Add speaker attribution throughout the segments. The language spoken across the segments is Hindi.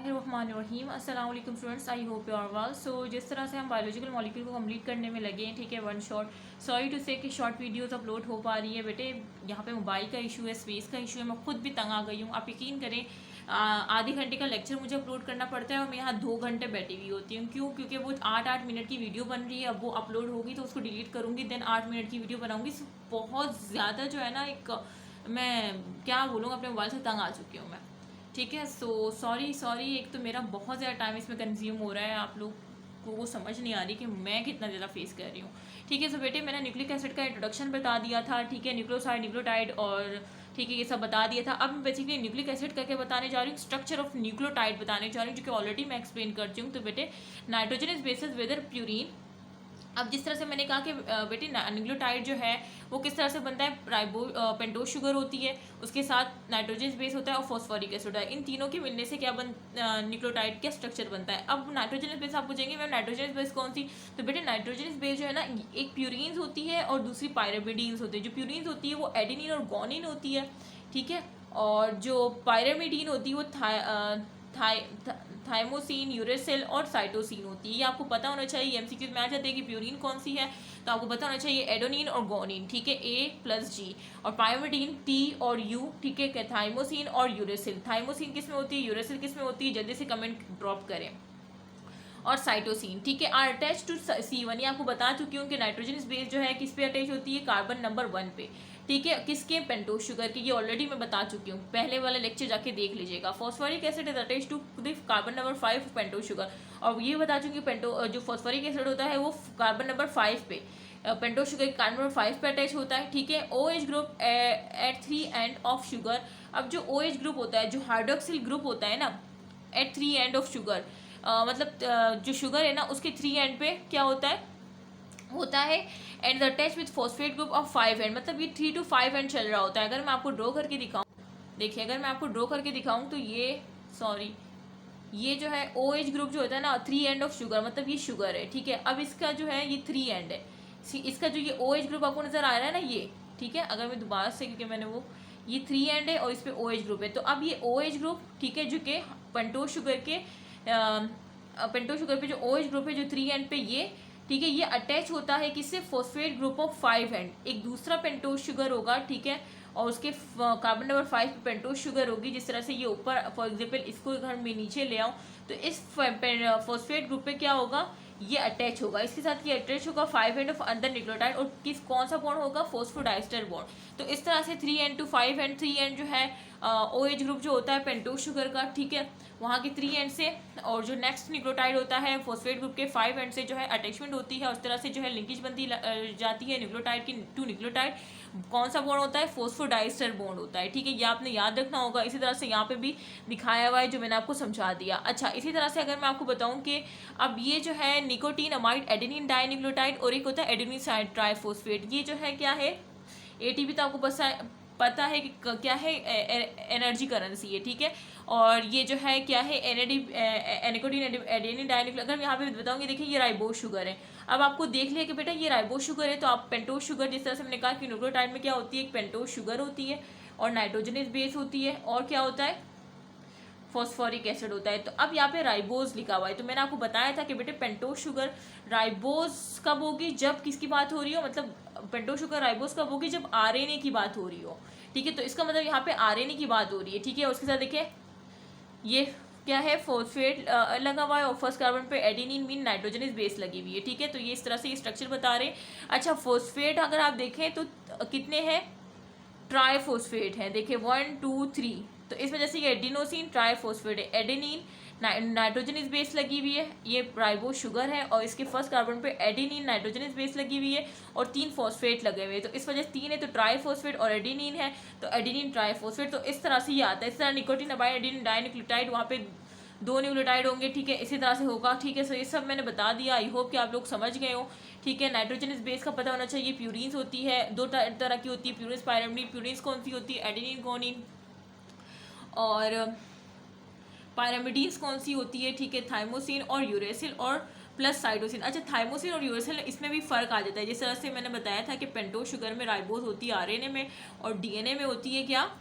Speaker 1: बिस्मिल्लाहिर्रहमानिर्रहीम। अस्सलाम वालेकुम students, I hope you are well. So जिस तरह से हम बायोलॉजिकल मॉलिक्यूल को कंप्लीट करने में लगे हैं, ठीक है, वन शॉट, सॉरी टू से कि शॉर्ट वीडियोस अपलोड हो पा रही है बेटे। यहाँ पे मोबाइल का इशू है, स्पेस का इशू है, मैं खुद भी तंग आ गई हूँ। आप यकीन करें, आधे घंटे का लेक्चर मुझे अपलोड करना पड़ता है और मैं यहाँ 2 घंटे बैठी हुई होती हूँ। क्यों? क्योंकि वो 8-8 मिनट की वीडियो बन रही है। अब वो अपलोड होगी तो उसको डिलीट करूँगी, देन 8 मिनट की वीडियो बनाऊँगी। बहुत ज़्यादा जो है ना, एक मैं क्या बोलूँ, अपने मोबाइल से तंग आ चुकी हूँ मैं। ठीक है, सो सॉरी, एक तो मेरा बहुत ज़्यादा टाइम इसमें कंज्यूम हो रहा है। आप लोग को वो समझ नहीं आ रही कि मैं कितना ज़्यादा फेस कर रही हूँ। ठीक है, सो बेटे मैंने न्यूक्लिक एसिड का इंट्रोडक्शन बता दिया था, ठीक है, न्यूक्लियोसाइड, न्यूक्लियोटाइड और ठीक है ये सब बता दिया था। अब मैं बेसिकली न्यूक्लिक एसिड का क्या बताने जा रही हूँ, स्ट्रक्चर ऑफ न्यूक्लियोटाइड बताने जा रही हूँ, जो कि ऑलरेडी मैं एक्सप्लेन कर चुकी हूँ। तो बेटे नाइट्रोजनस बेसिस वेदर प्यूरिन। अब जिस तरह से मैंने कहा कि बेटे न्यूक्लियोटाइड जो है वो किस तरह से बनता है, पेंटोज शुगर होती है, उसके साथ नाइट्रोजन बेस होता है और फॉस्फोरिक एसिड होता है। इन तीनों के मिलने से क्या न्यूक्लियोटाइड का स्ट्रक्चर बनता है। अब नाइट्रोजन बेस आप पूछेंगे मैम नाइट्रोजन बेस कौन सी, तो बेटे नाइट्रोजन बेस जो है ना, एक प्यूरीन्स होती है और दूसरी पायरामिडीन्स होती है। जो प्यूरीन्स होती है वो एडेनिन और गोनिन होती है, ठीक है, और जो पायरामिडीन होती है वो थाइमोसिन, यूरेसिल और साइटोसिन होती है। ये आपको पता होना चाहिए, एमसीक्यू में आ जाते हैं कि प्यूरिन कौन सी है, तो आपको पता होना चाहिए एडोनिन और गोनिन, ठीक है, A+G, और पायरामिडीन T और U, ठीक है, थाइमोसिन और यूरेसिल। थाइमोसिन किस में होती है, यूरेसिल किस में होती है, जल्दी से कमेंट ड्रॉप करें। और साइटोसिन, ठीक है, आर अटैच टू C1। ये आपको बता चुकी हूँ कि नाइट्रोजन बेस जो है किस पे अटैच होती है, कार्बन नंबर 1 पे, ठीक है, किसके, पेंटोज शुगर की। ये ऑलरेडी मैं बता चुकी हूँ, पहले वाला लेक्चर जाके देख लीजिएगा। Phosphoric acid is attach to the carbon number 5 pentose sugar, और ये बता चुकी जो फॉस्फोरिक एसिड होता है वो कार्बन नंबर 5 पे, पेंटोज शुगर कार्बन नंबर 5 पे अटैच होता है, ठीक है। OH group at 3 end of sugar. अब जो OH ग्रुप होता है, जो हाइड्रोक्सिल ग्रुप होता है ना, एट 3 एंड ऑफ शुगर, मतलब जो शुगर है ना उसके 3 एंड पे क्या होता है and attach with phosphate group of 5 and, मतलब ये 3 to 5 एंड चल रहा होता है। अगर मैं आपको ड्रॉ करके दिखाऊं, देखिए अगर मैं आपको ड्रॉ करके दिखाऊं तो ये जो है OH ग्रुप जो होता है ना, 3 एंड ऑफ शुगर, मतलब ये शुगर है, ठीक है। अब इसका जो है ये 3 एंड है, इसका जो ये OH ग्रुप आपको नजर आ रहा है ना, ये ठीक है। अगर मैं दोबारा से, क्योंकि मैंने वो, ये 3 एंड है और इस पे OH ग्रुप है, तो अब ये OH ग्रुप, ठीक है, जो कि पेंटोज शुगर के पेंटोज शुगर पे जो OH ग्रुप है जो 3 एंड पे, ये ठीक है, ये अटैच होता है किससे, फॉस्फेट ग्रुप ऑफ 5 एंड। एक दूसरा पेंटोज शुगर होगा, ठीक है, और उसके कार्बन नंबर 5 पे पेंटोज शुगर होगी। जिस तरह से ये ऊपर, फॉर एग्जांपल इसको अगर मैं नीचे ले आऊँ तो इस फॉस्फेट ग्रुप पे क्या होगा, ये अटैच होगा, इसके साथ ये अटैच होगा 5 एंड ऑफ अंदर न्यूक्लियोटाइड, और कौन सा बॉन्ड होगा, फॉस्फोडाइस्टर बॉन्ड। तो इस तरह से 3 एंड टू 5 एंड 3 एंड जो है OH ग्रुप जो होता है पेंटोज शुगर का, ठीक है, वहाँ के 3 एंड से, और जो नेक्स्ट न्यूक्लियोटाइड होता है फॉस्फेट ग्रुप के 5 एंड से जो है अटैचमेंट होती है। उस तरह से जो है लिंकेज बनती जाती है न्यूक्लियोटाइड की टू न्यूक्लियोटाइड। कौन सा बॉन्ड होता है, फॉस्फोडाइस्टर बॉन्ड होता है, ठीक है, ये आपने याद रखना होगा। इसी तरह से यहाँ पे भी दिखाया हुआ है जो मैंने आपको समझा दिया। अच्छा, इसी तरह से अगर मैं आपको बताऊँ कि अब ये जो है nicotine amide adenine di nucleotide, और एक होता है एडेनिन ट्राइफॉस्फेट, ये जो है क्या है, ATP, तो आपको पता है कि क्या है, एनर्जी करेंसी है, ठीक है। और ये जो है क्या है, निकोटीन एडेनिन डाइन्यूक्लियोटाइड। अगर मैं यहाँ पे बताऊंगी, देखिए ये राइबोज शुगर है। अब आपको देख लिया कि बेटा ये राइबोज शुगर है, तो आप पेंटोज शुगर, जिस तरह से मैंने कहा कि न्यूक्लियोटाइड में क्या होती है, एक पेंटोज शुगर होती है और नाइट्रोजनस बेस होती है, और क्या होता है, फॉस्फोरिक एसिड होता है। तो अब यहाँ पे राइबोज लिखा हुआ है, तो मैंने आपको बताया था कि बेटे पेंटोज शुगर राइबोज कब होगी, जब किसकी बात हो रही हो, मतलब पेंटोज शुगर राइबोज कब होगी, जब RNA की बात हो रही हो, ठीक है। तो इसका मतलब यहाँ पे RNA की बात हो रही है, ठीक है। उसके साथ देखिए ये क्या है, फॉस्फेट लगा हुआ है, और फर्स्ट कार्बन पे एडेनिन मीन नाइट्रोजनस बेस लगी हुई है, ठीक है। तो ये इस तरह से ये स्ट्रक्चर बता रहे हैं। अच्छा, फॉस्फेट अगर आप देखें तो कितने हैं, ट्राइफॉस्फेट है, देखिए 1 2 3। तो इस वजह से ये एडिनोसिन ट्राइफॉस्फेट है, एडेनिन नाइट्रोजनस बेस लगी हुई है, ये राइबोज शुगर है, और इसके फर्स्ट कार्बन पे एडेनिन नाइट्रोजनस बेस लगी हुई है, और 3 फॉस्फेट लगे हुए हैं। तो इस वजह से 3 है तो ट्राइफॉस्फेट और एडेनिन है, तो एडेनिन ट्राइफॉस्फेट। तो इस तरह से ये आता है। इस तरह निकोटीन अमाइड एडेनिन डाइन्यूक्लियोटाइड, वहाँ पे 2 न्यूक्लियोटाइड होंगे, ठीक है, इसी तरह से होगा, ठीक है। सो ये सब मैंने बता दिया, आई होप कि आप लोग समझ गए हो, ठीक है। नाइट्रोजनस बेस का पता होना चाहिए, प्यूरिन्स होती है, 2 तरह की होती है, प्यूरिन्स पायरामिड। प्यूरिन्स कौन सी होती है, एडेनिन गोनिन, और पायरामिडीन्स कौन सी होती है, ठीक है, थाइमोसिन और यूरेसिल और प्लस साइटोसिन। अच्छा, थाइमोसिन और यूरेसिल, इसमें भी फर्क आ जाता है। जिस तरह से मैंने बताया था कि पेंटोज शुगर में राइबोज होती है RNA में, और DNA में होती है क्या,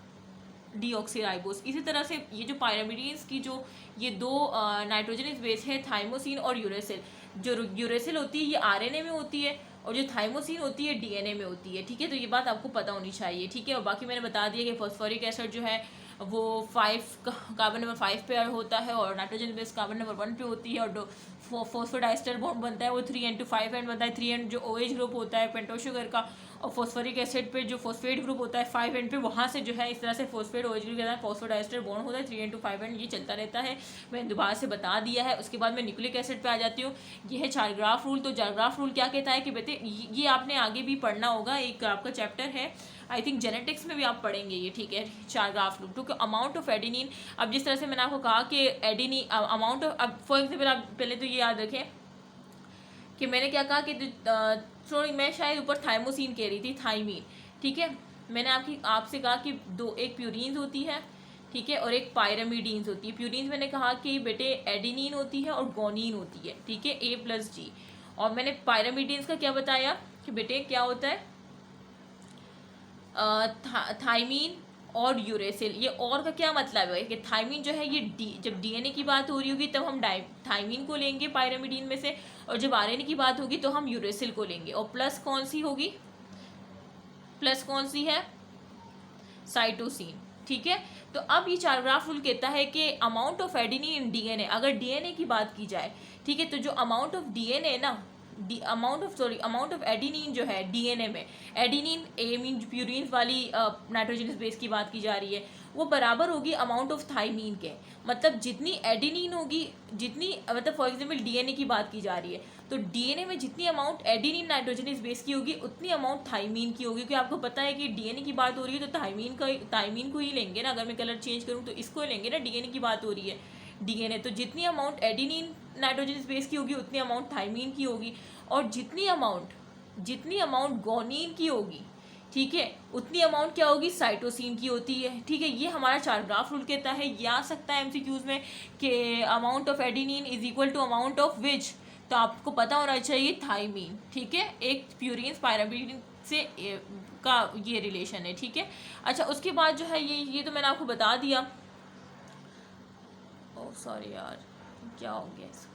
Speaker 1: डीऑक्सीराइबोस। इसी तरह से ये जो पायरामिडीन्स की जो ये दो नाइट्रोजनस बेस है थाइमोसिन और यूरेसिल, जो यूरेसिल होती है ये आरएनए में होती है और जो थाइमोसिन होती है डीएनए में होती है, ठीक है। तो ये बात आपको पता होनी चाहिए, ठीक है। और बाकी मैंने बता दिया कि फॉस्फोरिक एसिड जो है वो 5 कार्बन नंबर 5 पे होता है और नाइट्रोजन बेस कार्बन नंबर 1 पे होती है, और फॉस्फोडाइस्टर बॉन्ड बनता है वो 3n2 5n बनता है। 3n जो OH ग्रुप होता है पेंटोस शुगर का, और फॉस्फोरिक एसिड पे जो फॉस्फेट ग्रुप होता है 5n पे, वहाँ से जो है इस तरह से फॉस्फेट OH ग्रुप के साथ फॉस्फोडाइस्टर बॉन्ड होता है 3n2 5n, ये चलता रहता है। मैंने दोबारा से बता दिया है। उसके बाद मैं न्यूक्लिक एसिड पे आ जाती हूँ। ये है चारग्राफ रूल। तो चारग्राफ रूल क्या कहता है कि बेटे ये आपने आगे भी पढ़ना होगा, एक आपका चैप्टर है आई थिंक जेनेटिक्स में भी आप पढ़ेंगे ये, ठीक है। चारग्राफ रूल, क्योंकि अमाउंट ऑफ एडिनिन, अब जिस तरह से मैंने आपको कहा कि एडिनिन अमाउंट ऑफ, अब फॉर एग्जाम्पल आप पहले तो ये याद रखें कि मैंने क्या कहा कि सॉरी मैं शायद ऊपर थाइमोसिन कह रही थी, थाइमीन, ठीक है। मैंने आपसे कहा कि एक प्यूरीन्स होती है, ठीक है, और एक पायरामिडीन्स होती है। प्यूरीन्स मैंने कहा कि बेटे एडिनिन होती है और गोनिन होती है, ठीक है, A+G। और मैंने पायरामिडीन्स का क्या बताया कि बेटे क्या होता है, थाइमीन और यूरेसिल। ये और का क्या मतलब है कि थाइमीन जो है ये जब डीएनए की बात हो रही होगी तब हम थाइमीन को लेंगे पायरामिडीन में से, और जब आरएनए की बात होगी तो हम यूरेसिल को लेंगे। और प्लस कौन सी होगी, प्लस कौन सी है, साइटोसिन, ठीक है। तो अब ये चारग्राफ रूल कहता है कि amount of adenine in DNA, अगर डीएनए की बात की जाए, ठीक है, तो जो अमाउंट ऑफ डीएनए ना, अमाउंट ऑफ एडिनिन जो है डीएनए में, एडिनिन ए मीन प्यूरीन वाली नाइट्रोजनस बेस की बात की जा रही है, वो बराबर होगी अमाउंट ऑफ थाइमीन के। मतलब जितनी एडिनिन होगी, जितनी मतलब फॉर एग्जांपल डीएनए की बात की जा रही है, तो डीएनए में जितनी अमाउंट एडिनिन नाइट्रोजनस बेस की होगी उतनी अमाउंट थाइमीन की होगी। क्योंकि आपको पता है कि डीएनए की बात हो रही है तो थाइमीन को ही लेंगे ना। अगर मैं कलर चेंज करूँ तो इसको लेंगे ना, डीएनए की बात हो रही है डीएनए, तो जितनी अमाउंट एडिनिन नाइट्रोजनस बेस की होगी उतनी अमाउंट थाइमीन की होगी, और जितनी अमाउंट गोनिन की होगी, ठीक है, उतनी अमाउंट क्या होगी, साइटोसिन की होती है, ठीक है। ये हमारा चारग्राफ रूल कहता है। ये आ सकता है एमसीक्यूज में कि amount of adenine is equal to amount of which, तो आपको पता होना चाहिए थाइमीन, ठीक है। एक प्यूरीन्स पायरामिडीन से का ये रिलेशन है, ठीक है। अच्छा, उसके बाद जो है ये तो मैंने आपको बता दिया। ओह सॉरी यार, क्या हो गया इसको।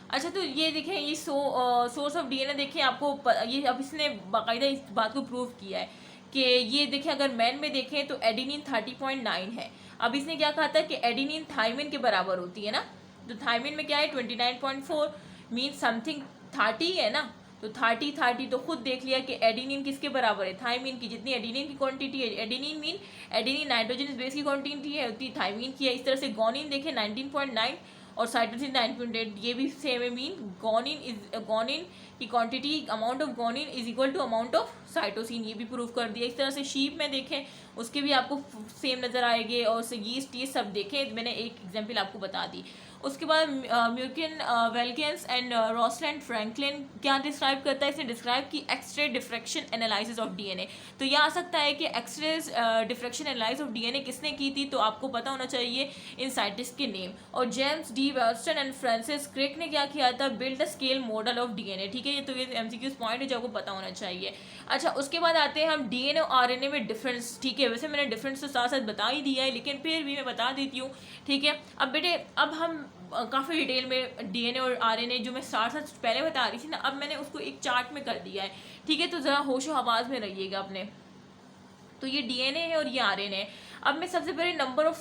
Speaker 1: अच्छा, तो ये देखें, ये सोर्स ऑफ डीएनए देखें, आपको ये अब इसने बाकायदा इस बात को प्रूव किया है कि ये देखें अगर मैन में देखें तो एडिनिन 30.9 है। अब इसने क्या कहा था कि एडिनिन थाइमिन के बराबर होती है ना, तो थाइमिन में क्या है 29.4, मीन समथिंग 30 है ना, तो 30 तो खुद देख लिया कि एडिनिन किसके बराबर है, थाइमिन की। जितनी एडिनिन की क्वांटिटी है, एडिनिन नाइट्रोजन बेस की क्वांटिटी है उतनी थाइमिन की है। इस तरह से गोनिन देखें 19.9 और साइटोसिन 9.8, ये भी सेम है। मीन गोनिन की quantity, amount of guanine is equal to amount of cytosine, ये भी प्रूव कर दिया। इस तरह से शीप में देखें उसके भी आपको सेम नज़र आएंगे, और यीस्ट ये सब देखें, मैंने एक एग्जांपल आपको बता दी। उसके बाद म्यूकिन वेल्कियंस एंड रॉसलैंड फ्रैंकलिन क्या डिस्क्राइब करता है, इसने डिस्क्राइब की x ray diffraction analysis of DNA. तो यह आ सकता है कि x ray diffraction analysis of DNA किसने की थी, तो आपको पता होना चाहिए इन साइंटिस्ट के नेम। और James D Watson and Francis Crick ने क्या किया था, build a scale model of DNA, ठीक है। ये तो ये एमसीक्यूज पॉइंट है जो आपको पता होना चाहिए। अच्छा, उसके बाद आते हैं हम डीएनए और आरएनए में डिफरेंस, ठीक है। वैसे मैंने डिफरेंस तो साथ साथ बता ही दिया है, लेकिन फिर भी मैं बता देती हूँ, ठीक है। अब बेटे अब हम काफ़ी डिटेल में डीएनए और आरएनए जो मैं साथ साथ पहले बता रही थी ना, अब मैंने उसको एक चार्ट में कर दिया है, ठीक है। तो ज़रा होशो हवास में रहिएगा अपने। तो ये डीएनए है और ये आरएनए है। अब मैं सबसे पहले नंबर ऑफ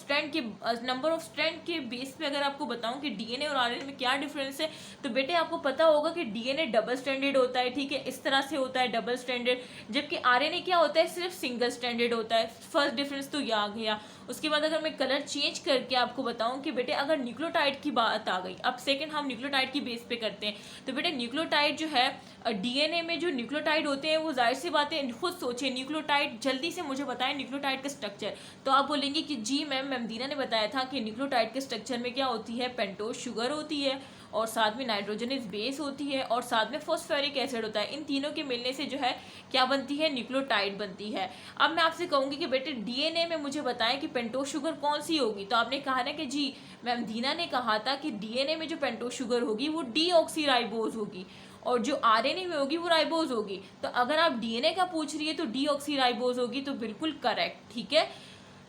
Speaker 1: स्ट्रैंड के बेस पे अगर आपको बताऊं कि डीएनए और आरएनए में क्या डिफरेंस है, तो बेटे आपको पता होगा कि डीएनए डबल स्ट्रैंडेड होता है, ठीक है, इस तरह से होता है डबल स्ट्रैंडेड, जबकि आरएनए क्या होता है, सिर्फ सिंगल स्ट्रैंडेड होता है। फर्स्ट डिफरेंस तो ये आ गया। उसके बाद अगर मैं कलर चेंज करके आपको बताऊं कि बेटे अगर न्यूक्लियोटाइड की बात आ गई, अब सेकंड हम न्यूक्लियोटाइड की बेस पे करते हैं, तो बेटे न्यूक्लियोटाइड जो है डीएनए में जो न्यूक्लियोटाइड होते हैं वो जाहिर सी बात है, खुद सोचिए न्यूक्लियोटाइड, जल्दी से मुझे बताएं न्यूक्लियोटाइड का स्ट्रक्चर। तो आप बोलेंगे कि जी मैम दीना ने बताया था कि न्यूक्लियोटाइड के स्ट्रक्चर में क्या होती है, पेंटोस शुगर होती है, और साथ में नाइट्रोजनस बेस होती है, और साथ में फॉस्फोरिक एसिड होता है। इन तीनों के मिलने से जो है क्या बनती है, न्यूक्लियोटाइड बनती है। अब मैं आपसे कहूँगी कि बेटे डीएनए में मुझे बताएं कि पेंटोस शुगर कौन सी होगी, तो आपने कहा ना कि जी मैम दीना ने कहा था कि डीएनए में जो पेंटोस शुगर होगी वो डीऑक्सीराइबोज होगी, और जो आरएनए में होगी वो राइबोज होगी। तो अगर आप डीएनए का पूछ रही है तो डीऑक्सीराइबोज होगी, तो बिल्कुल करेक्ट, ठीक है।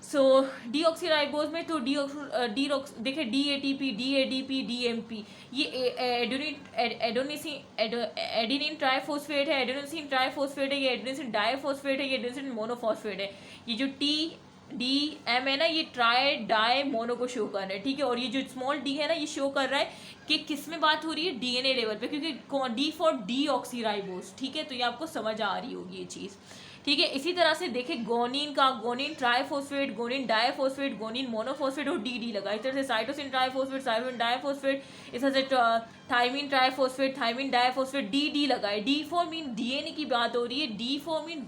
Speaker 1: सो डीऑक्सीराइबोज में तो देखिए डीएटीपी, डीएडीपी, डीएमपी, ये एडेनिन ट्राइफॉस्फेट है, एडेनोसिन ट्राइफॉस्फेट है, ये एडेनोसिन डाइफॉस्फेट है, ये एडेनोसिन मोनोफॉस्फेट है। ये जो टी डी एम है ना, ये ट्राई डाई मोनो को शो कर रहा है, ठीक है। और ये जो स्मॉल डी है ना, ये शो कर रहा है कि किस में बात हो रही है, डीएनए लेवल पे, क्योंकि डी फॉर डीऑक्सीराइबोज, ठीक है। तो ये आपको समझ आ रही होगी ये चीज़, ठीक है। इसी तरह से देखें गोनिन का, गोनिन ट्राइफॉस्फेट, गोनिन डाइफॉस्फेट, गोनिन मोनोफॉस्फेट और डी लगा। इस तरह से साइटोसिन ट्राइफॉस्फेट, साइटोसिन डाइफॉस्फेट, इस तरह से thymine triphosphate, thymine diphosphate, D लगा है। डी फॉर मीन डीएनए की बात हो रही है, D for mean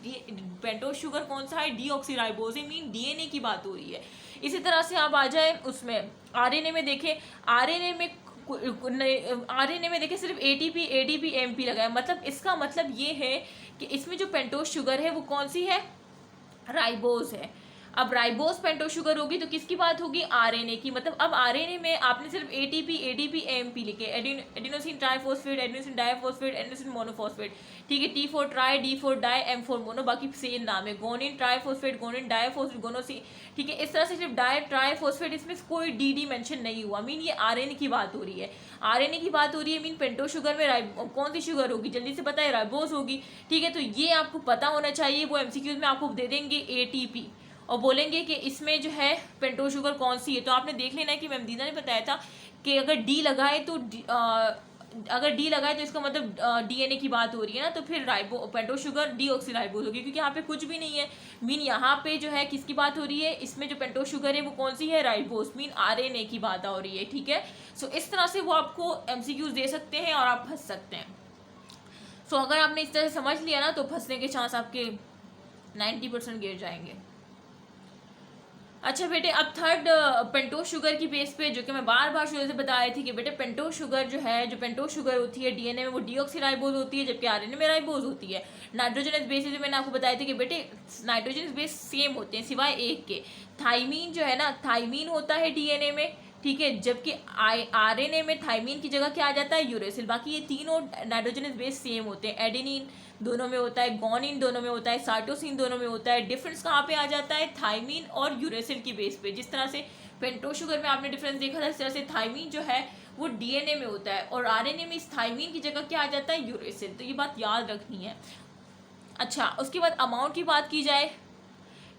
Speaker 1: pentose sugar कौन सा है, डीऑक्सीराइबोज मीन डीएनए की बात हो रही है। इसी तरह से आप आ जाए उसमें आरएनए में, देखें आरएनए में देखें सिर्फ एटीपी, एडीपी, एमपी लगा है। मतलब इसका मतलब ये है कि इसमें जो पेंटोज शुगर है वो कौन सी है, राइबोज है। अब राइबोज पेंटोज शुगर होगी तो किसकी बात होगी, आरएनए की। मतलब अब आरएनए में आपने सिर्फ एटीपी, एडीपी, एमपी लिखे, adenosine triphosphate, adenosine diphosphate, adenosine monophosphate, ठीक है। T for tri, D for di, M for mono, बाकी सेम नाम है। गोनिन ट्राइफॉस्फेट, गोनिन डाइफॉस्फेट, गोनोसिन, ठीक है। इस तरह से सिर्फ डाई ट्राइफॉस्फेट, इसमें कोई डी मेंशन नहीं हुआ, मीन ये आरएनए की बात हो रही है। आरएनए की बात हो रही है मीन पेंटोज शुगर में कौन सी शुगर होगी, जल्दी से पता है, राइबोज होगी, ठीक है। तो ये आपको पता होना चाहिए। वो एमसीक्यूज में आपको दे देंगे एटीपी और बोलेंगे कि इसमें जो है पेंटोज शुगर कौन सी है। तो आपने देख लेना है कि मैम दीना ने बताया था कि अगर डी लगाए तो अगर डी लगाए तो इसका मतलब डीएनए की बात हो रही है ना, तो फिर पेंटोज शुगर डीऑक्सीराइबोज होगी, क्योंकि यहाँ पे कुछ भी नहीं है। मीन यहाँ पे जो है किसकी बात हो रही है, इसमें जो पेंटोज शुगर है वो कौन सी है, राइबोज, मीन आरएनए की बात हो रही है, ठीक है। सो इस तरह से वो आपको एमसीक्यूज दे सकते हैं और आप फंस सकते हैं। सो अगर आपने इस तरह से समझ लिया ना तो फंसने के चांस आपके 90% गिर जाएंगे। अच्छा बेटे, अब थर्ड पेंटोज शुगर की बेस पे, जो कि मैं बार बार शुरू से बता रही थी कि बेटे पेंटोज शुगर जो है, जो पेंटोज शुगर होती है डीएनए में वो डीऑक्सीराइबोज होती है, जबकि आरएनए में राइबोज होती है। नाइट्रोजनस बेसिस में मैंने आपको बताया था कि बेटे नाइट्रोजनस बेस सेम होते हैं सिवाय एक के। थाइमीन जो है ना, थाइमीन होता है डीएनए में, ठीक है, जबकि आरएनए में थाइमीन की जगह क्या आ जाता है, यूरेसिल। बाकी ये तीनों नाइट्रोजनस बेस सेम होते हैं। एडेनिन दोनों में होता है, गोनिन दोनों में होता है, साइटोसिन दोनों में होता है। डिफरेंस कहाँ पे आ जाता है, थाइमीन और यूरेसिल की बेस पे। जिस तरह से पेंटोज शुगर में आपने डिफरेंस देखा था, इस तरह से थाइमीन जो है वो डीएनए में होता है और आरएनए में इस थाइमीन की जगह क्या आ जाता है, यूरेसिल। तो ये बात याद रखनी है। अच्छा, उसके बाद अमाउंट की बात की जाए,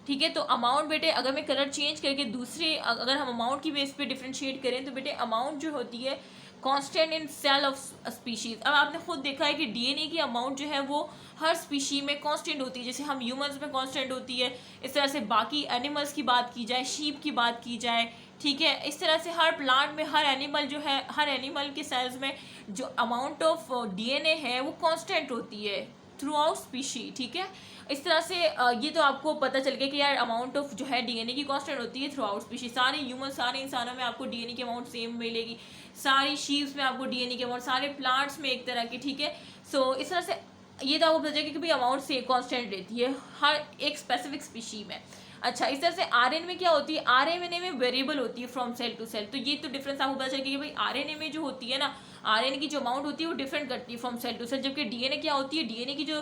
Speaker 1: ठीक है। तो अमाउंट बेटे, अगर मैं कलर चेंज करके दूसरे, अगर हम अमाउंट की बेस पे डिफ्रेंशिएट करें तो बेटे अमाउंट जो होती है constant in cell of species. अब आपने खुद देखा है कि डीएनए की अमाउंट जो है वो हर स्पीशी में कांस्टेंट होती है, जैसे हम ह्यूमंस में कांस्टेंट होती है, इस तरह से बाकी एनिमल्स की बात की जाए, शीप की बात की जाए, ठीक है, इस तरह से हर प्लांट में, हर एनिमल जो है, हर एनिमल के सेल्स में जो अमाउंट ऑफ डीएनए है वो कांस्टेंट होती है थ्रू आउट स्पीशी, ठीक है। इस तरह से ये तो आपको पता चल गया कि यार अमाउंट ऑफ जो है डीएनए की कांस्टेंट होती है थ्रू आउट स्पीशीज। सारे ह्यूमन, सारे इंसानों में आपको डीएनए की अमाउंट सेम मिलेगी, सारी शीप्स में आपको डीएनए की अमाउंट, सारे प्लांट्स में एक तरह की, ठीक है। सो इस तरह से ये तो आपको पता चलेगा कि भाई अमाउंट से कांस्टेंट रहती है हर एक स्पेसिफिक स्पीशी में। अच्छा, इस तरह से आरएनए में क्या होती है, आरएनए में वेरिएबल होती है फ्रॉम सेल टू सेल। तो ये तो डिफरेंस आपको पता चलेगा कि भाई आरएनए में जो होती है ना, आरएनए की जो अमाउंट होती है वो डिफरेंट करती है फ्रॉम सेल टू सेल, जबकि डीएनए क्या होती है, डीएनए की जो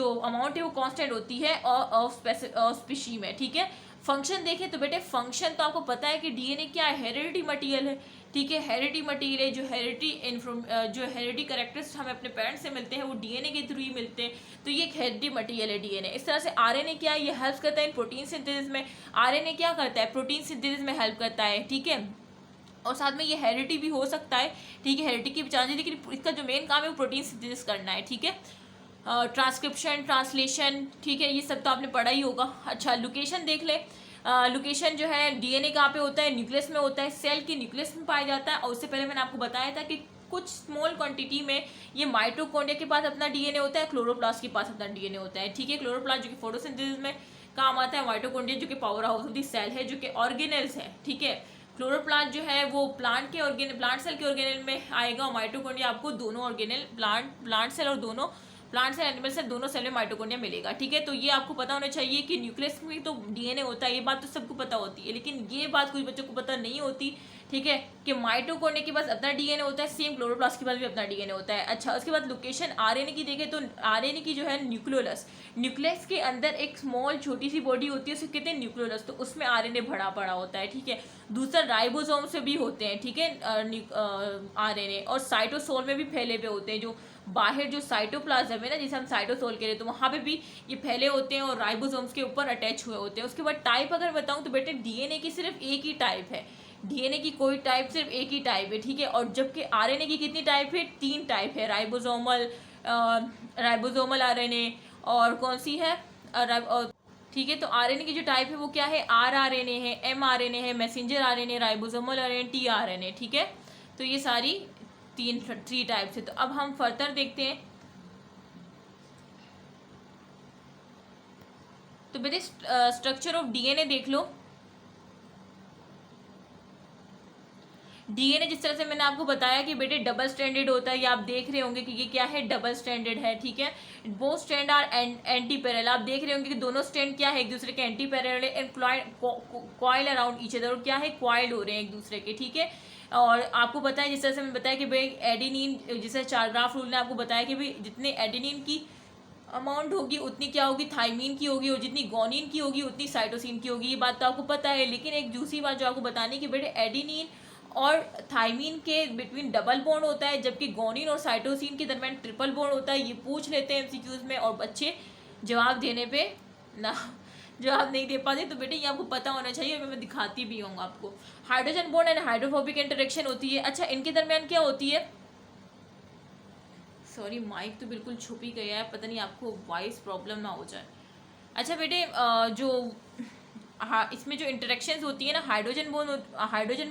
Speaker 1: अमाउंट है वो कांस्टेंट होती है स्पीशी में, ठीक है। फंक्शन देखें तो बेटे फंक्शन तो आपको पता है कि डीएनए क्या है, हेरिडिटी मटीरियल है, ठीक है। हेरिडिटी मटीरियल है, जो हेरिडिटी कैरेक्टर्स हमें अपने पेरेंट्स से मिलते हैं वो डीएनए के थ्रू ही मिलते हैं। तो ये एक हेरिडिटी मटीरियल है डीएनए। इस तरह से आरएनए क्या है, ये हेल्प करता है इन प्रोटीन सिंथेसिस में। आरएनए क्या करता है, प्रोटीन सिंथेसिस में हेल्प करता है, ठीक है। और साथ में ये हेरिडिटी भी हो सकता है, ठीक है, हेरिडिटी की चांसेस, लेकिन इसका जो मेन काम है वो प्रोटीन सिंथेसिस करना है, ठीक है। ट्रांसक्रिप्शन, ट्रांसलेशन, ठीक है, ये सब तो आपने पढ़ा ही होगा। अच्छा, लोकेशन देख ले। लोकेशन जो है डीएनए कहाँ पे होता है, न्यूक्लियस में होता है, सेल के न्यूक्लियस में पाया जाता है। और उससे पहले मैंने आपको बताया था कि कुछ स्मॉल क्वांटिटी में ये माइटोकॉन्ड्रिया के पास अपना डीएनए होता है, क्लोरोप्लास्ट के पास अपना डीएनए होता है, ठीक है। क्लोरोप्लास्ट जो कि फोटोसिंथेसिस में काम आता है, माइटोकॉन्ड्रिया जो कि power house of the cell है, जो कि ऑर्गेनेल्स है, ठीक है। क्लोरोप्लास्ट जो है वो प्लांट सेल के ऑर्गेनेल में आएगा और माइटोकॉन्ड्रिया आपको दोनों ऑर्गेनेल, प्लांट सेल और दोनों प्लांट सेल, एनिमल सेल, दोनों सेल में माइटोकॉन्ड्रिया मिलेगा, ठीक है। तो ये आपको पता होना चाहिए कि न्यूक्लियस में तो डीएनए होता है, ये बात तो सबको पता होती है, लेकिन ये बात कुछ बच्चों को पता नहीं होती, ठीक है, कि माइटोकॉन्ड्रिया के पास अपना डीएनए होता है, सेम क्लोरोप्लास्ट के पास भी अपना डीएनए होता है। अच्छा, उसके बाद लोकेशन आरएनए की देखें तो आरएनए की जो है न्यूक्लियस के अंदर एक स्मॉल छोटी सी बॉडी होती है, उसे कहते हैं न्यूक्लियोलस, तो उसमें आरएनए भरा पड़ा होता है। ठीक है, दूसरा राइबोसोम से भी होते हैं। ठीक है, आरएनए, और साइटोसोल में भी फैले हुए होते हैं, जो बाहर जो साइटोप्लाज्म है ना, जिसे हम साइटोसोल कह रहे हैं, तो वहाँ पे भी ये फैले होते हैं और राइबोसोम्स के ऊपर अटैच हुए होते हैं। उसके बाद टाइप अगर बताऊँ तो बेटे डीएनए की सिर्फ एक ही टाइप है, डीएनए की कोई टाइप सिर्फ एक ही टाइप है। ठीक है, और जबकि आरएनए की कितनी टाइप है, 3 टाइप है, राइबोसोमल आरएनए, और कौन सी है, ठीक है। तो आरएनए की जो टाइप है वो क्या है, आरआरएनए है, एमआरएनए है, messenger RNA, ribosomal RNA, tRNA. ठीक है, तो ये सारी 3 टाइप्स है। तो अब हम फर्दर देखते हैं। तो बेटे स्ट्रक्चर ऑफ डीएनए देख लो। डीएनए जिस तरह से मैंने आपको बताया कि बेटे डबल स्ट्रैंडेड होता है, ये आप देख रहे होंगे कि ये क्या है, डबल स्ट्रैंडेड है। ठीक है, both strand are antiparallel, आप देख रहे होंगे कि दोनों स्ट्रैंड क्या है, एक दूसरे के एंटी पैरेलल है, and coil around each other, क्या है, कॉइल्ड हो रहे हैं एक दूसरे के। ठीक है, और आपको पता है जिस तरह से मैंने बताया कि भाई एडेनिन, जैसे चारग्राफ रूल ने आपको बताया कि भाई जितने एडेनिन की अमाउंट होगी उतनी क्या होगी, थाइमीन की होगी, और जितनी गोनिन की होगी उतनी साइटोसिन की होगी। ये बात तो आपको पता है, लेकिन एक दूसरी बात जो आपको बतानी कि बेटे एडेनिन और थाइमीन के बिटवीन डबल बॉन्ड होता है, जबकि गोनिन और साइटोसिन के दरमियान ट्रिपल बॉन्ड होता है। ये पूछ लेते हैं एमसीक्यूज में, और बच्चे जवाब देने पे ना जवाब नहीं दे पाते, तो बेटे ये आपको पता होना चाहिए, और मैं दिखाती भी हूँ आपको। Hydrogen bond and hydrophobic interaction होती है। अच्छा, इनके दरमियान क्या होती है, सॉरी माइक तो बिल्कुल छुप ही गया है, पता नहीं आपको वॉइस प्रॉब्लम ना हो जाए। अच्छा बेटे, जो हाँ, इसमें जो इंटरेक्शंस होती है ना, हाइड्रोजन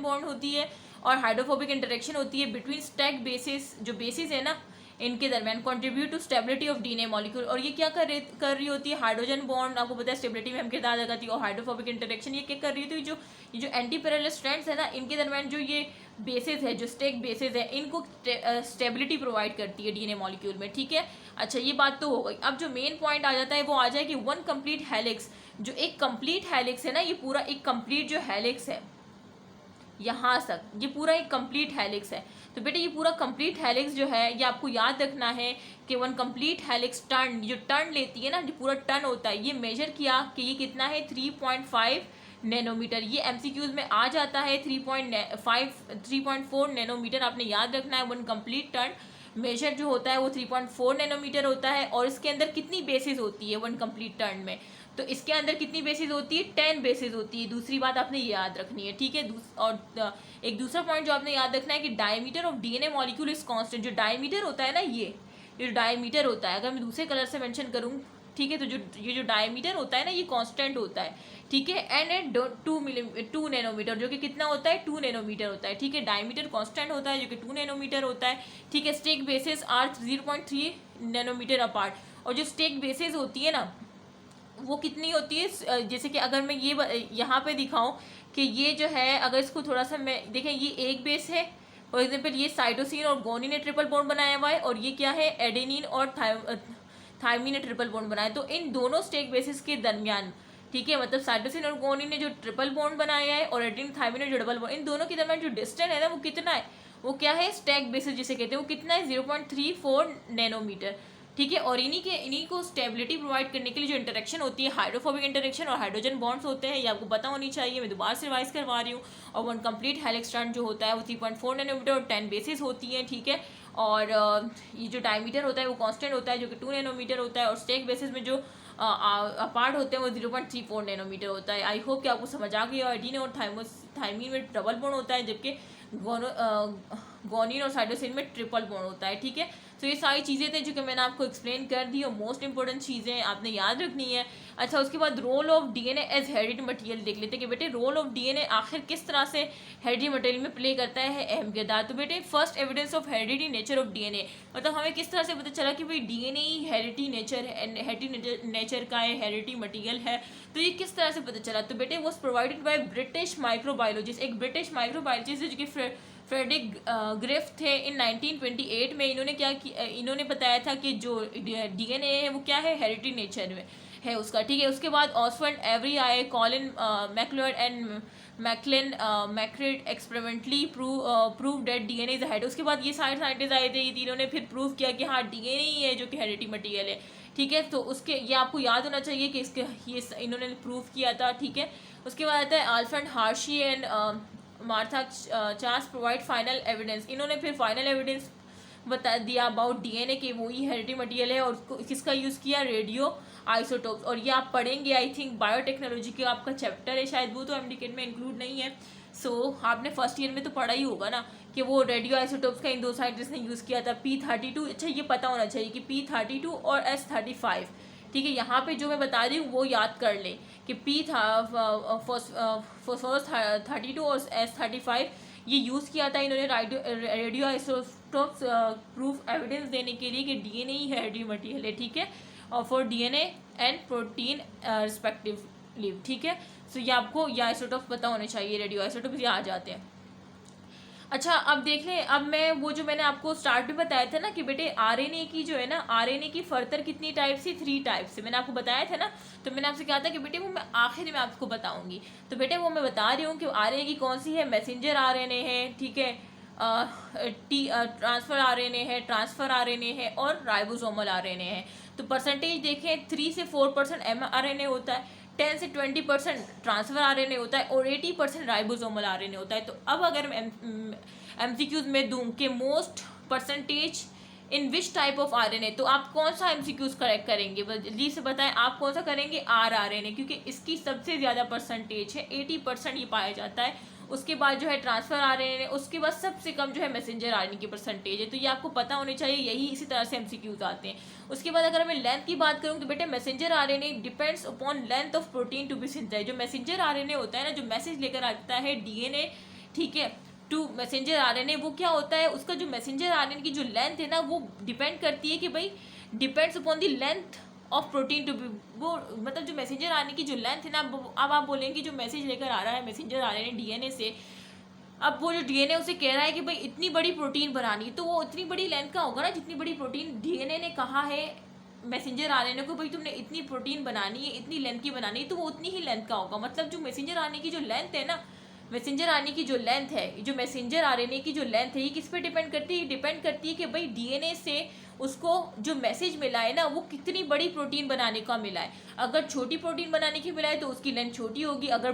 Speaker 1: बॉन्ड होती है, और हाइड्रोफोबिक इंटरेक्शन होती है बिटवीन स्टैक बेसिस, जो बेसिस है ना इनके दरमियान, contribute to stability of DNA molecule. और ये क्या कर रही होती है, हाइड्रोजन बॉन्ड आपको पता है स्टेबिलिटी में हम किरदार अदा करती है, और हाइड्रोफोबिक इंटरेक्शन ये क्या कर रही होती है, जो एंटी पैरेलल स्ट्रैंड्स है ना, इनके दरमियान जो ये बेसिस है, जो स्टेक बेसिस है, इनको स्टेबिलिटी प्रोवाइड करती है डीएनए मॉलिक्यूल में। ठीक है, अच्छा ये बात तो हो गई। अब जो मेन पॉइंट आ जाता है वो आ जाए कि वन कंप्लीट हेलिक्स, जो एक कंप्लीट हेलिक्स है ना, ये पूरा एक कंप्लीट जो हेलिक्स है यहाँ तक, ये पूरा एक कंप्लीट हेलिक्स है। तो बेटे ये पूरा कंप्लीट हेलिक्स जो है, ये आपको याद रखना है कि वन कंप्लीट हेलिक्स टर्न, जो टर्न लेती है ना, जो पूरा टर्न होता है, ये मेजर किया कि ये कितना है, 3.5 नैनोमीटर। ये एमसीक्यूज में आ जाता है 3.4 नैनोमीटर, आपने याद रखना है। वन कंप्लीट टर्न मेजर जो होता है वो 3.4 नैनोमीटर होता है। और इसके अंदर कितनी बेसिस होती है वन कंप्लीट टर्न में, तो इसके अंदर कितनी बेसिस होती है, 10 बेसिस होती है। दूसरी बात आपने ये याद रखनी है। ठीक है, और एक दूसरा पॉइंट जो आपने याद रखना है कि diameter of DNA molecule is constant. जो डायमीटर होता है ना, ये जो डायमीटर होता है, अगर मैं दूसरे कलर से मेंशन करूँ, ठीक है, तो ये जो डायमीटर होता है ना, ये कांस्टेंट होता है। ठीक है, एंड एट 2 नैनोमीटर, जो कि कितना होता है, 2 नैनोमीटर होता है। ठीक है, डायमीटर कांस्टेंट होता है जो कि 2 नैनोमीटर होता है। ठीक है, stack bases are 0.3 nanometer apart. और जो स्टेक बेसिस होती है ना, वो कितनी होती है, जैसे कि अगर मैं ये यहाँ पे दिखाऊं कि ये जो है, अगर इसको थोड़ा सा मैं देखें, ये एक बेस है, फॉर एग्जांपल ये साइटोसिन और गोनिन ने ट्रिपल बॉन्ड बनाया हुआ है, और ये क्या है, एडेनिन और थाइमीन ने ट्रिपल बॉन्ड बनाया। तो इन दोनों स्टेक बेसिस के दरमियान, ठीक है, मतलब साइटोसिन और गोनिन ने जो ट्रिपल बॉन्ड बनाया है, और एडेनिन थाइमीन ने जो डबल बॉन्ड, इन दोनों के दरमियान जो डिस्टेंस है ना, वो कितना है, वो क्या है, स्टैक बेसिस जिसे कहते हैं, वो कितना है, 0.34 नैनोमीटर। ठीक है, और इन्हीं को स्टेबिलिटी प्रोवाइड करने के लिए जो इंटरेक्शन होती है, हाइड्रोफोबिक इंटरेक्शन और हाइड्रोजन बॉन्ड्स होते हैं, ये आपको पता होनी चाहिए, मैं दोबारा से रिवाइज करवा रही हूँ। और वन कंप्लीट हेलिक्स स्ट्रैंड जो होता है वो 3.4 नैनोमीटर और 10 बेसिस होती हैं। ठीक है, और ये जो डायमीटर होता है वो कांस्टेंट होता है जो कि 2 नैनोमीटर होता है, और स्टेक बेसिस में जो अपार्ट होते हैं वो 0.34 नैनोमीटर होता है। आई होप कि आपको समझ आ गया। एडीन और थाइमीन में डबल बॉन्ड होता है, जबकि गोनिन और साइटोसिन में ट्रिपल बॉन्ड होता है। ठीक है, तो ये सारी चीज़ें थे जो कि मैंने आपको एक्सप्लेन कर दी, और मोस्ट इंपॉर्टेंट चीज़ें आपने याद रखनी है। अच्छा, उसके बाद role of DNA as heredity material देख लेते हैं कि बेटे रोल ऑफ डीएनए आखिर किस तरह से हेरिडिटी मटेरियल में प्ले करता है अहम किरदार। तो बेटे first evidence of heredity nature of DNA, मतलब हमें किस तरह से पता चला कि भाई डीएनए ही हेरिडिटी नेचर का है, हेरिडिटी मटेरियल है। तो ये किस तरह से पता चला, तो बेटे was provided by British microbiologist, एक ब्रिटिश माइक्रोबायोलॉजिस्ट जो कि फ्रेडरिक ग्रिफ थे। इन 1928 में इन्होंने क्या किया, इन्होंने बताया था कि जो डीएनए है वो क्या है, हेरिडिटी नेचर में है उसका। ठीक है, उसके बाद ऑसवर्ड एवरी आए, Colin MacLeod and McCarty experimentally prove that DNA is head. उसके बाद ये सारे साइंटिस्ट आए थे, ये तीनों ने फिर प्रूव किया कि हाँ डीएनए ही है जो कि हेरिडिटी मटेरियल है, ठीक है। तो उसके ये आपको याद होना चाहिए कि इसके ये इन्होंने प्रूव किया था, ठीक है। उसके बाद आता है Alfred Hershey and Martha Chase provide final evidence. इन्होंने फिर फाइनल एविडेंस बता दिया अबाउट डीएनए कि वही हेरिडिटी मटेरियल है, और उसको किसका यूज़ किया, रेडियो आइसोटोप्स। और ये आप पढ़ेंगे आई थिंक बायोटेक्नोलॉजी का आपका चैप्टर है शायद, वो तो एमडीकेट में इंक्लूड नहीं है। सो आपने फर्स्ट ईयर में तो पढ़ा ही होगा ना कि वो रेडियो आइसोटोप्स का इन दो साइंटिस्ट ने यूज़ किया था, P32। अच्छा ये पता होना चाहिए कि P32 और S35, ठीक है। यहाँ पे जो मैं बता रही हूँ वो याद कर लें कि फॉस्फोरस 32 और S35 ये यूज़ किया था इन्होंने रेडियो आइसोटोप्स प्रूफ एविडेंस देने के लिए कि डीएनए ही हेरिडिटी मटेरियल है, ठीक है, और for DNA and protein respectively, ठीक है। सो ये आपको ये आइसोटोप्स पता होने चाहिए, रेडियो आइसोटोप्स ये आ जाते हैं। अच्छा अब देख लें, अब मैं वो जो मैंने आपको स्टार्ट में बताया था ना कि बेटे आरएनए की जो है ना, आरएनए की फर्दर कितनी टाइप से, 3 टाइप से मैंने आपको बताया था ना। तो मैंने आपसे कहा था कि बेटे वो मैं आखिर में आपको बताऊंगी। तो बेटे वो मैं बता रही हूँ कि आरएनए की कौन सी है, मैसेंजर आरएनए है, ठीक है, ट्रांसफर आरएनए है, ट्रांसफर आरएनए है, और राइबोसोमल आरएनए है। तो परसेंटेज देखें 3 से 4% mRNA होता है, 10 से 20% ट्रांसफर आरएनए होता है, और 80% राइबोसोमल आरएनए होता है। तो अब अगर मैं एमसीक्यूज में दूं कि most percentage in which type of RNA, तो आप कौन सा एमसीक्यूज करेक्ट करेंगे, जल्दी से बताएं आप कौन सा करेंगे, आरएनए, क्योंकि इसकी सबसे ज़्यादा परसेंटेज है, 80% ये पाया जाता है। उसके बाद जो है ट्रांसफर आरएनए, उसके बाद सबसे कम जो है मैसेंजर आरएनए की परसेंटेज है। तो ये आपको पता होनी चाहिए, यही इसी तरह से एमसीक्यूज आते हैं। उसके बाद अगर मैं लेंथ की बात करूँ तो बेटे messenger RNA depends upon length of protein to be synthesized. जो मैसेंजर आरएनए होता है ना, जो मैसेज लेकर आता है डीएनए, ठीक है, टू मैसेंजर आरएनए, वो क्या होता है, उसका जो मैसेंजर आरएनए की जो लेंथ है ना, वो डिपेंड करती है कि भाई depends upon the length of protein to be, वो मतलब जो मैसेंजर आरएनए की जो लेंथ है ना, अब आप बोलेंगे जो मैसेज लेकर आ रहा है मैसेंजर आरएनए डीएनए से, अब वो जो डीएनए उसे कह रहा है कि भाई इतनी बड़ी प्रोटीन बनानी है, तो वो उतनी बड़ी लेंथ का होगा ना जितनी बड़ी प्रोटीन डीएनए ने कहा है मैसेंजर आरएनए को, भाई तुमने इतनी प्रोटीन बनानी है, इतनी लेंथ की बनानी है, तो वो उतनी ही लेंथ का होगा। मतलब जो मैसेंजर आरएनए की जो लेंथ है ना, मैसेंजर आरएनए की जो लेंथ है, जो मैसेंजर आरएनए की जो लेंथ है, ये किस पे डिपेंड करती है, डिपेंड करती है कि भाई डीएनए से उसको जो मैसेज मिला है ना, वो कितनी बड़ी प्रोटीन बनाने का मिला है। अगर छोटी प्रोटीन बनाने की मिला है तो उसकी लेंथ छोटी होगी, अगर